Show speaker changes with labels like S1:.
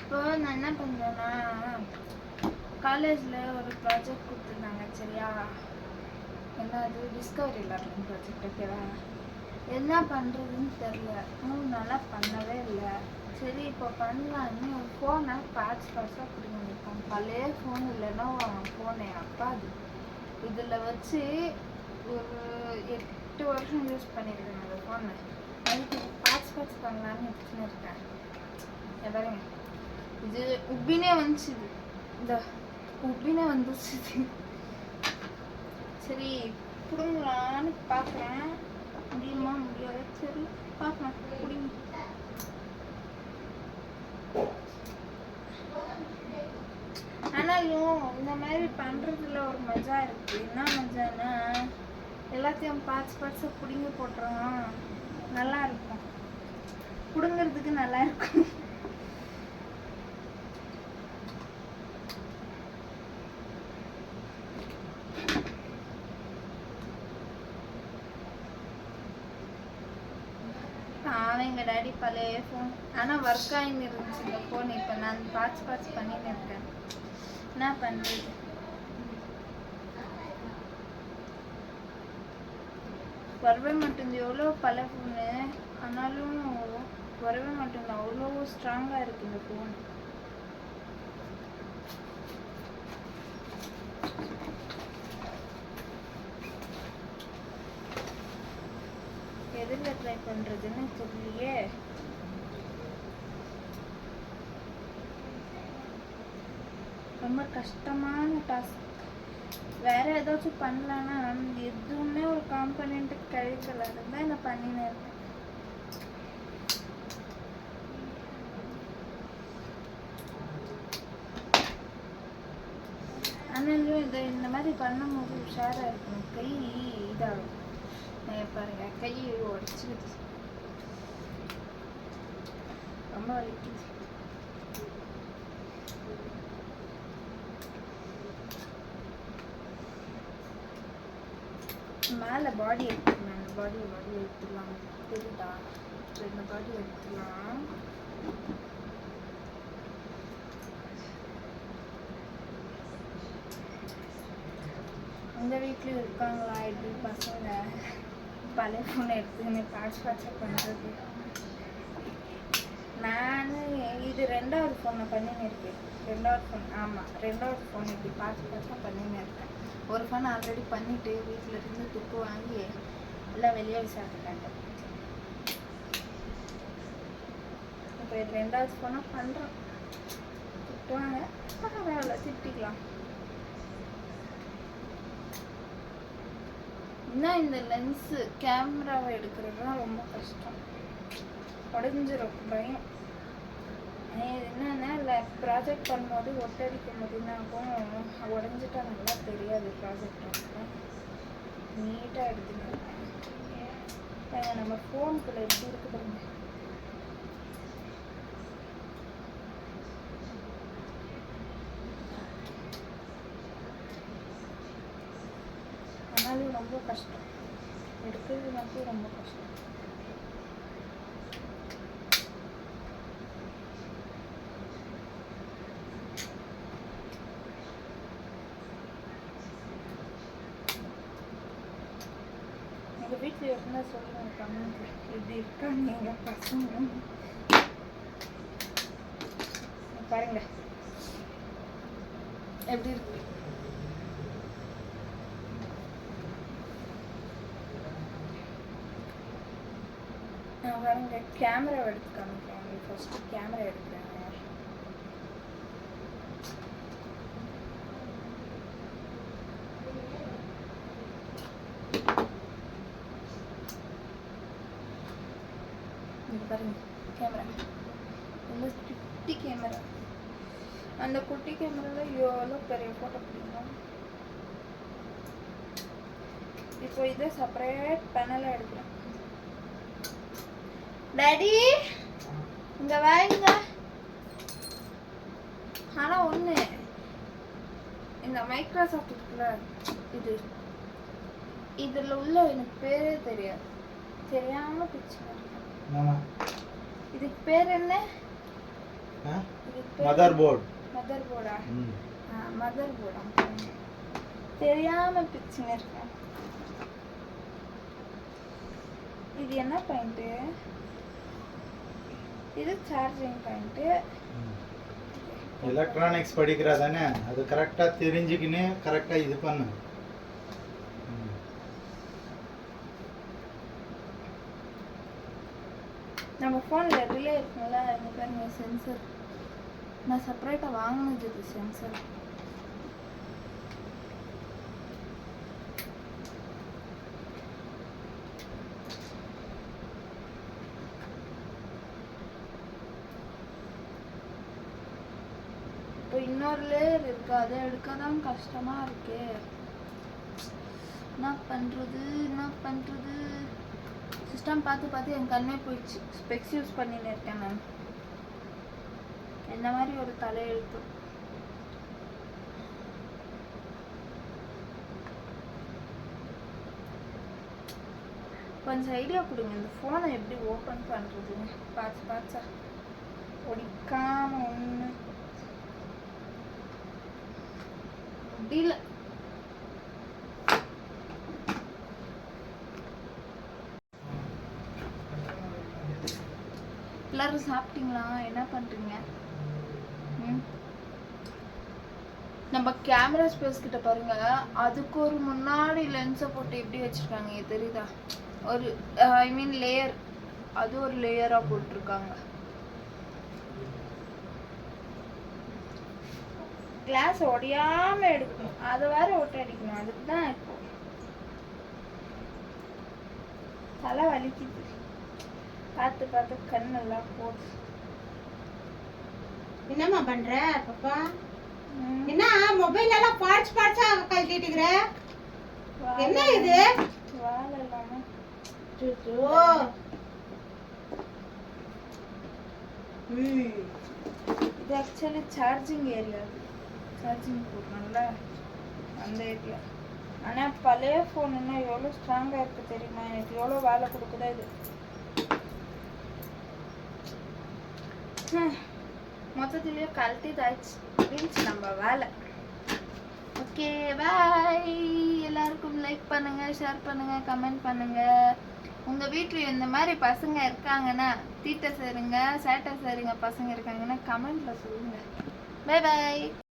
S1: இப்போ நான் என்ன பண்ணுறேன்னா, காலேஜில் ஒரு ப்ராஜெக்ட் கொடுத்துருந்தாங்க சரியா. என்ன அது டிஸ்கவரி லேர்னிங் ப்ராஜெக்ட் ஓகேவா. என்ன பண்ணுறதுன்னு தெரில, 3 நாளாக பண்ணவே இல்லை. சரி இப்போ பண்ணலான்னு ஒரு ஃபோனை பார்ட்ஸாக கொடுங்க நிற்பான். பழைய ஃபோன் இல்லைன்னா ஃபோன் என் அப்பாது. இதில் வச்சு ஒரு 8 வருஷம் யூஸ் பண்ணியிருக்கேன் அந்த ஃபோனை. அதுக்கு பார்ட்ஸ் பண்ணலான்னு எடுத்துன்னு இருக்கேன். பாருங்க, இது உப்பினே வந்துச்சு. இந்த உப்பினே வந்துச்சு. சரி பிடுங்கலான்னு பார்க்குறேன். முடியுமா முடியாது சரி பார்க்கலாம். பிடிங்க. ஆனாலும் இந்த மாதிரி பண்ணுறதுல ஒரு மஜா இருக்குது. என்ன மஜான்னா, எல்லாத்தையும் பார்ட்ஸாக பிடுங்கி போட்டுறோம். நல்லா இருக்கும், பிடுங்கிறதுக்கு நல்லா இருக்கும். எங்கள் டாடி பழைய ஃபோன் ஆனால் ஒர்க் ஆகின்னு இருந்துச்சு இந்த ஃபோன். இப்போ நான் பார்ட்ஸ் பண்ணின்னு இருக்கேன். என்ன பண்ணுறது? வரவே மாட்டேங்குது. எவ்வளோ பழைய ஃபோனு ஆனாலும் வரவே மாட்டேங்குது. அவ்வளோ ஸ்ட்ராங்காக இருக்குது இந்த ஃபோன். எதில் ட்ரை பண்ணுறதுன்னு தெரியலையே. ரொம்ப கஷ்டமான டாஸ்க். வேறு ஏதாச்சும் பண்ணலான்னா எதுவுமே ஒரு காம்பனண்ட்டுக்கு கிடைக்கல. இருந்தால் இதை பண்ணினே இருக்கேன். ஆனாலும் இதை இந்த மாதிரி பண்ணும்போது உஷாராக இருக்கணும். கை இதாகும் பாருங்க, கை உடச்சிடுது, ரொம்ப வலிக்குது. மேலே பாடி எடுத்துக்கலாம். இந்த பாடி எடுத்துக்கலாம். தெரியுதா? இந்த பாடி எடுத்துக்கலாம். உங்கள் வீட்லேயும் இருக்காங்களா இப்படி பசங்க பழைய ஃபோனை எடுத்துக்கின்னு பார்ட்ஸாக பண்ணுறது? நான் இது 2வது ஃபோனை பண்ணின்னு இருக்கேன். 2வது ஃபோன், ஆமாம் 2வது ஃபோன் இப்படி பார்ட்ஸாக பண்ணின்னு இருக்கேன். ஒரு ஃபோன் ஆல்ரெடி பண்ணிவிட்டு வீட்டில் இருந்து துப்பு வாங்கி எல்லாம் வெளியே விசாரிட்டாங்க. இப்போ இது 2வது ஃபோனாக பண்ணுறோம். திட்டுவாங்க, பரவாயில்ல திட்டிக்கலாம். இன்னும் இந்த லென்ஸு கேமராவை எடுக்கிறது தான் ரொம்ப கஷ்டம். உடஞ்சிரும், பயம். என்னன்னா இல்லை ப்ராஜெக்ட் பண்ணும்போது ஒட்டடிக்கும் போது என்ன ஆகும், உடஞ்சிட்டா நல்லா தெரியாது. ப்ராஜெக்ட் நீட்டாக எடுத்துக்கணும். நம்ம ஃபோனுக்குள்ளே எப்படி இருக்கு பாருங்க. ஆனாலும் ரொம்ப கஷ்டம் எடுக்கிறது மட்டும் ரொம்ப கஷ்டம். எங்கள் வீட்டில் இருந்தால் சொல்லுவாங்க கமெண்ட், இப்படி இருக்காங்க எங்கள் பசங்க. பாருங்க எப்படி இருக்கு. நான் பாருங்க கேமரா எடுத்து காமிக்கிறேன். ஃபர்ஸ்ட் கேமரா எடுக்கிறேன். பாருங்க கேமரா, இந்த குட்டி கேமரா. அந்த குட்டி கேமராவில் எவ்வளோ பெரிய ஃபோட்டோ பிடிக்கும். இப்போ இதை செப்பரேட் பேனலாக எடுக்கிறேன். டாடி இங்க வாங்க. ஆனால் ஒன்று, இந்த மைக்ரோசாஃப்ட் இருக்குல்ல, இதில் உள்ள எனக்கு பேரே தெரியாது. தெரியாமல் பிடிச்சி இதுக்கு பேர் என்ன?
S2: Mother board.
S1: மதர் போர்டா? மதர் போர்டா? தெரியாம பிச்சுன்னு இருக்கேன். இது என்ன பாயிண்ட்? இது சார்ஜிங் பாயிண்ட்.
S2: எலக்ட்ரானிக்ஸ் படிக்கிறா தானே, அது கரெக்டா தெரிஞ்சுக்கின்னு கரெக்டா இது பண்ணு.
S1: நம்ம ஃபோன்ல ரிலே இருக்கும்ல, இங்க பாருங்க சென்சர். நான் செப்பரேட்டா வாங்குனது இது சென்சர். இப்போ இன்னொரு லேயர் இருக்கு, அதை எடுக்க தான் கஷ்டமா இருக்கு. என்ன பண்றது? சிஸ்டம் பார்த்து என் கண்ணே போயிடுச்சு. ஸ்பெக்ஸ் யூஸ் பண்ணின்னு இருக்கேன் நான். இந்த மாதிரி ஒரு தலையெழுத்து. கொஞ்சம் ஐடியா கொடுங்க, இந்த ஃபோனை எப்படி ஓப்பன் பண்ணுறதுன்னு. பார்த்து ஒடிக்காம ஒன்று முடியல. எல்லாரும் சாப்பிட்டீங்களா? என்ன பண்றீங்க? நம்ம கேமரா ஸ்பேஸ் கிட்ட பாருங்க, அதுக்கு ஒரு முன்னாடி லென்ஸை போட்டு எப்படி வச்சிருக்காங்க தெரியுதா? ஒரு ஐ மீன் லேயர், அது ஒரு லேயரா போட்டிருக்காங்க. கிளாஸ் ஒடியாம எடுக்கணும், அதை வேற ஒட்ட அடிக்கணும். அதுக்கு தான் இப்போ தலை வலிக்குது. பார்த்து கண்ணெல்லாம் போகுது.
S3: என்னம்மா பண்ற பாப்பா? என்ன மொபைல் எல்லாம் பார்ட்ஸா கழட்டிட்டுக்கிற? என்ன இது?
S1: வாழை இல்லாம இது ஆக்சுவலி சார்ஜிங் ஏரியா. சார்ஜிங் போடணும்ல அந்த ஏரியா. ஆனால் பழைய ஃபோனுன்னா எவ்வளோ ஸ்ட்ராங்காக இருக்குது தெரியுமா? எனக்கு எவ்வளோ வேலை கொடுக்குதா இது. மொத்தத்துலேயே கழட்டி தாய்ச்சி நம்ம வேலை. Okay bye. எல்லாருக்கும் லைக் பண்ணுங்க, ஷேர் பண்ணுங்க, கமெண்ட் பண்ணுங்க. உங்கள் வீட்டில் இந்த மாதிரி பசங்க இருக்காங்கன்னா, தீட்ட சேருங்க சேட்டை சேருங்க பசங்க இருக்காங்கன்னா கமெண்ட்ல சொல்லுங்க. Bye bye.